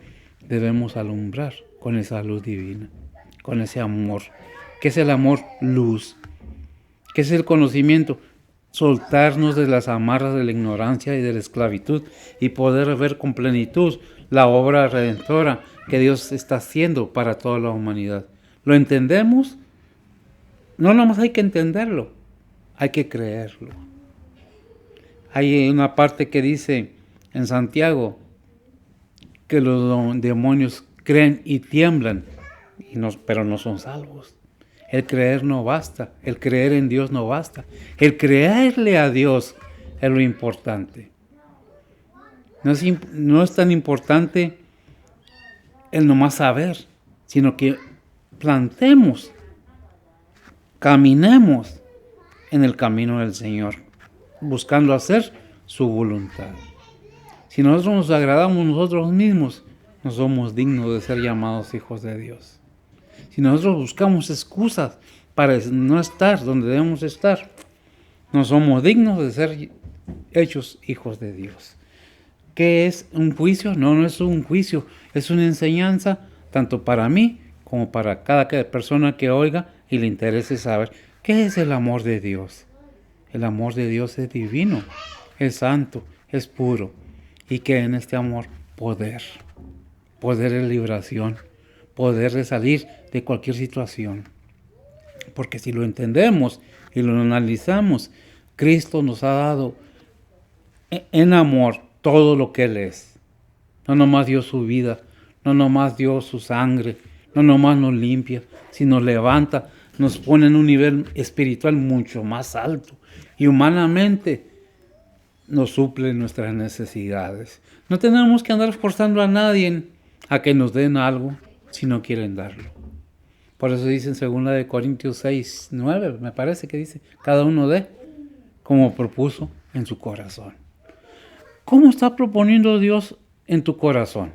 S1: debemos alumbrar con esa luz divina, con ese amor. ¿Qué es el amor? Luz. ¿Qué es el conocimiento? Soltarnos de las amarras de la ignorancia y de la esclavitud y poder ver con plenitud la obra redentora que Dios está haciendo para toda la humanidad. ¿Lo entendemos? No nomás hay que entenderlo, hay que creerlo. Hay una parte que dice en Santiago que los demonios creen y tiemblan, pero no son salvos. El creer no basta, el creer en Dios no basta. El creerle a Dios es lo importante. No es tan importante el nomás saber, sino que plantemos, caminemos en el camino del Señor, buscando hacer su voluntad. Si nosotros nos agradamos nosotros mismos, no somos dignos de ser llamados hijos de Dios. Si nosotros buscamos excusas para no estar donde debemos estar, no somos dignos de ser hechos hijos de Dios. ¿Qué es un juicio? No es un juicio, es una enseñanza tanto para mí como para cada persona que oiga y le interese saber qué es el amor de Dios. El amor de Dios es divino, es santo, es puro, y que en este amor poder de liberación, poder de salir de cualquier situación. Porque si lo entendemos y lo analizamos, Cristo nos ha dado en amor todo lo que Él es. No nomás dio su vida, no nomás dio su sangre, no nomás nos limpia, sino levanta, nos pone en un nivel espiritual mucho más alto y humanamente nos suple nuestras necesidades. No tenemos que andar forzando a nadie a que nos den algo si no quieren darlo. Por eso dice en 2 Corintios 6, 9, me parece que dice, cada uno dé como propuso en su corazón. ¿Cómo está proponiendo Dios en tu corazón?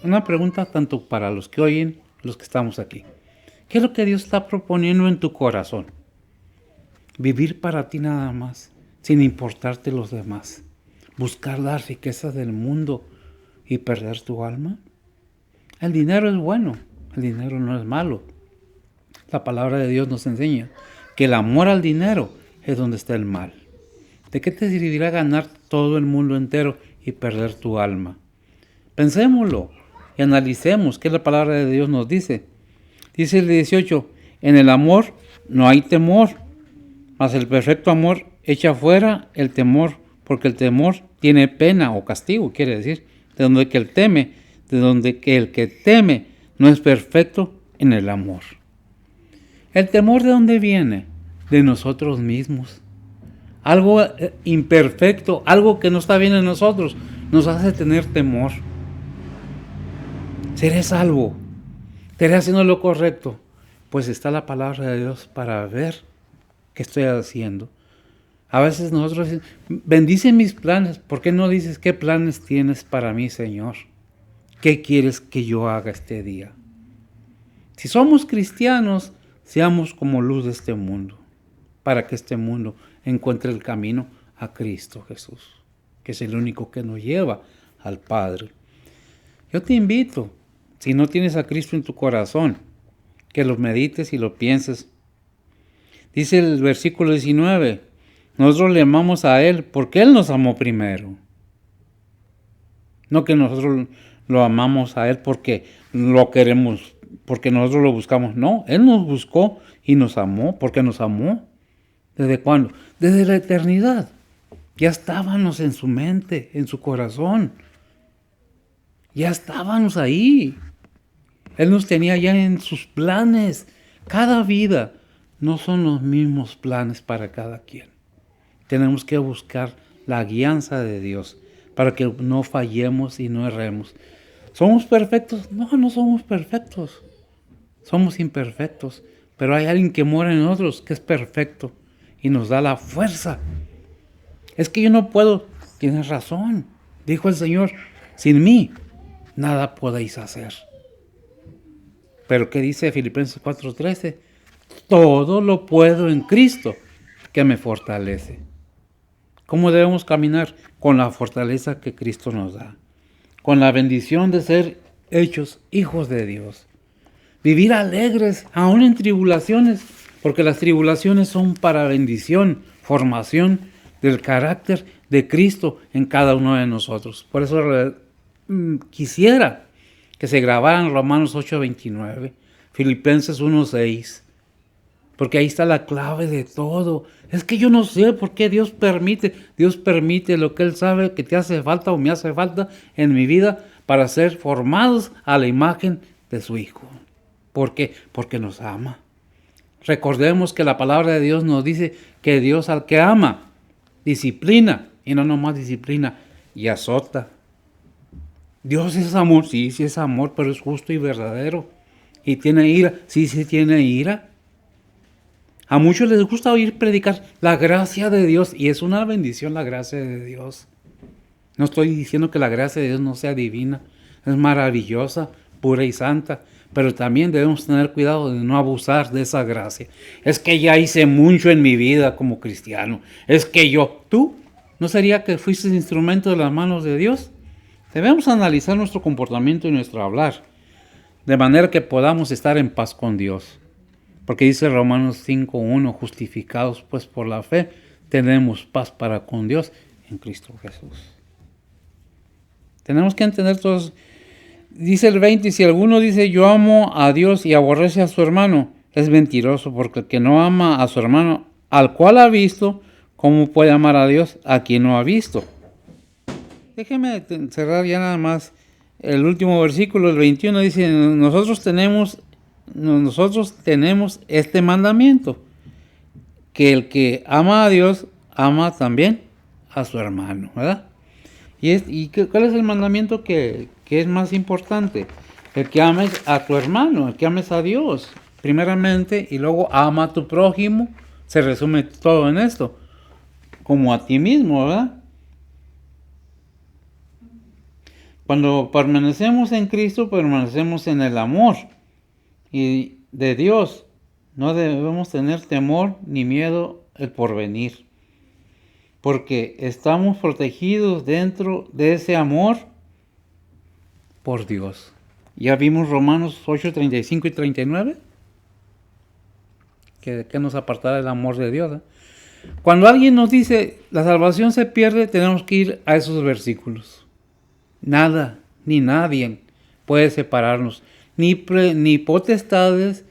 S1: Una pregunta tanto para los que oyen, los que estamos aquí. ¿Qué es lo que Dios está proponiendo en tu corazón? Vivir para ti nada más, sin importarte los demás. Buscar las riquezas del mundo y perder tu alma. El dinero es bueno, el dinero no es malo. La palabra de Dios nos enseña que el amor al dinero es donde está el mal. ¿De qué te servirá ganar todo el mundo entero y perder tu alma? Pensémoslo y analicemos qué la palabra de Dios nos dice. Dice el 18, en el amor no hay temor, mas el perfecto amor echa fuera el temor, porque el temor tiene pena o castigo, quiere decir, de donde que el que teme no es perfecto en el amor. ¿El temor de dónde viene? De nosotros mismos. Algo imperfecto, algo que no está bien en nosotros, nos hace tener temor. ¿Seré salvo? ¿Estaré haciendo lo correcto? Pues está la palabra de Dios para ver qué estoy haciendo. A veces nosotros decimos, bendice mis planes. ¿Por qué no dices qué planes tienes para mí, Señor? ¿Qué quieres que yo haga este día? Si somos cristianos, seamos como luz de este mundo, para que este mundo encuentre el camino a Cristo Jesús, que es el único que nos lleva al Padre. Yo te invito, si no tienes a Cristo en tu corazón, que lo medites y lo pienses. Dice el versículo 19, nosotros le amamos a Él porque Él nos amó primero. No que nosotros lo amamos a Él porque lo queremos, porque nosotros lo buscamos. No, Él nos buscó y nos amó porque nos amó. ¿Desde cuándo? Desde la eternidad. Ya estábamos en su mente, en su corazón. Ya estábamos ahí. Él nos tenía ya en sus planes. Cada vida no son los mismos planes para cada quien. Tenemos que buscar la guianza de Dios para que no fallemos y no erremos. ¿Somos perfectos? No somos perfectos. Somos imperfectos. Pero hay alguien que mora en nosotros que es perfecto y nos da la fuerza. Es que yo no puedo. Tienes razón. Dijo el Señor, sin mí nada podéis hacer. Pero ¿qué dice Filipenses 4:13? Todo lo puedo en Cristo que me fortalece. ¿Cómo debemos caminar? Con la fortaleza que Cristo nos da. Con la bendición de ser hechos hijos de Dios. Vivir alegres, aún en tribulaciones, porque las tribulaciones son para bendición, formación del carácter de Cristo en cada uno de nosotros. Por eso quisiera que se grabaran Romanos 8:29, Filipenses 1:6, porque ahí está la clave de todo. Es que yo no sé por qué Dios permite lo que Él sabe que te hace falta o me hace falta en mi vida para ser formados a la imagen de su Hijo. ¿Por qué? Porque nos ama. Recordemos que la palabra de Dios nos dice que Dios al que ama, disciplina, y no nomás disciplina, y azota. Dios es amor, sí, sí es amor, pero es justo y verdadero. Y tiene ira, sí, sí tiene ira. A muchos les gusta oír predicar la gracia de Dios, y es una bendición la gracia de Dios. No estoy diciendo que la gracia de Dios no sea divina, es maravillosa, pura y santa, pero también debemos tener cuidado de no abusar de esa gracia. Es que ya hice mucho en mi vida como cristiano, es que ¿tú no sería que fuiste instrumento de las manos de Dios? Debemos analizar nuestro comportamiento y nuestro hablar, de manera que podamos estar en paz con Dios. Porque dice Romanos 5:1, justificados pues por la fe, tenemos paz para con Dios en Cristo Jesús. Tenemos que entender todos. Dice el 20, si alguno dice yo amo a Dios y aborrece a su hermano, es mentiroso, porque el que no ama a su hermano, al cual ha visto, ¿cómo puede amar a Dios a quien no ha visto? Déjeme cerrar ya nada más el último versículo, el 21, dice, nosotros tenemos este mandamiento, que el que ama a Dios, ama también a su hermano, ¿verdad? ¿Cuál es el mandamiento que es más importante? El que ames a tu hermano, el que ames a Dios, primeramente, y luego ama a tu prójimo. Se resume todo en esto, como a ti mismo, ¿verdad? Cuando permanecemos en Cristo, permanecemos en el amor y de Dios. No debemos tener temor ni miedo el porvenir, porque estamos protegidos dentro de ese amor por Dios. Ya vimos Romanos 8:35 y 39, que nos apartará el amor de Dios. Cuando alguien nos dice la salvación se pierde, tenemos que ir a esos versículos. Nada, ni nadie puede separarnos, ni potestades,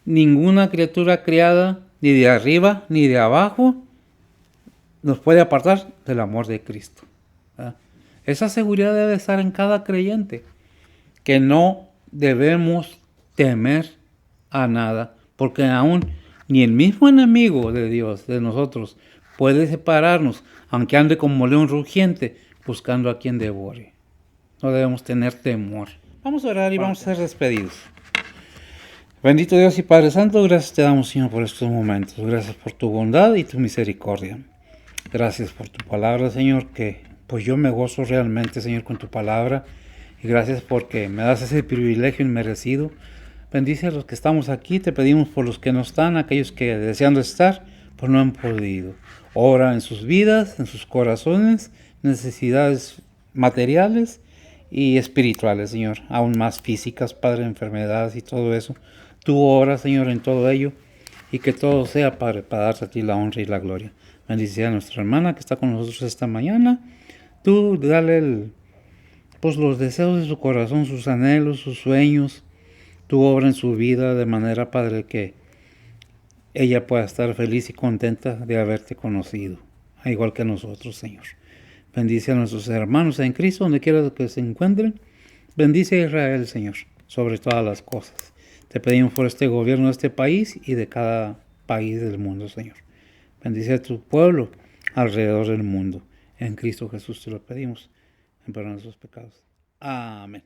S1: ninguna criatura creada, ni de arriba, ni de abajo, nos puede apartar del amor de Cristo. ¿Verdad? Esa seguridad debe estar en cada creyente, que no debemos temer a nada, porque aún ni el mismo enemigo de Dios, de nosotros, puede separarnos, aunque ande como león rugiente, buscando a quien devore. No debemos tener temor. Vamos a orar y vamos a ser despedidos. Bendito Dios y Padre Santo, gracias te damos, Señor, por estos momentos. Gracias por tu bondad y tu misericordia. Gracias por tu palabra, Señor, que pues yo me gozo realmente, Señor, con tu palabra. Y gracias porque me das ese privilegio inmerecido. Bendice a los que estamos aquí. Te pedimos por los que no están, aquellos que deseando estar, pues no han podido. Ora en sus vidas, en sus corazones, necesidades materiales y espirituales, Señor, aún más físicas, Padre, enfermedades y todo eso. Tú obras, Señor, en todo ello, y que todo sea, Padre, para darte a ti la honra y la gloria. Bendice a nuestra hermana que está con nosotros esta mañana. Tú dale pues los deseos de su corazón, sus anhelos, sus sueños. Tú obra en su vida de manera, Padre, que ella pueda estar feliz y contenta de haberte conocido, igual que nosotros, Señor. Bendice a nuestros hermanos en Cristo, donde quiera que se encuentren. Bendice a Israel, Señor, sobre todas las cosas. Te pedimos por este gobierno de este país y de cada país del mundo, Señor. Bendice a tu pueblo alrededor del mundo. En Cristo Jesús te lo pedimos. En perdón de nuestros pecados. Amén.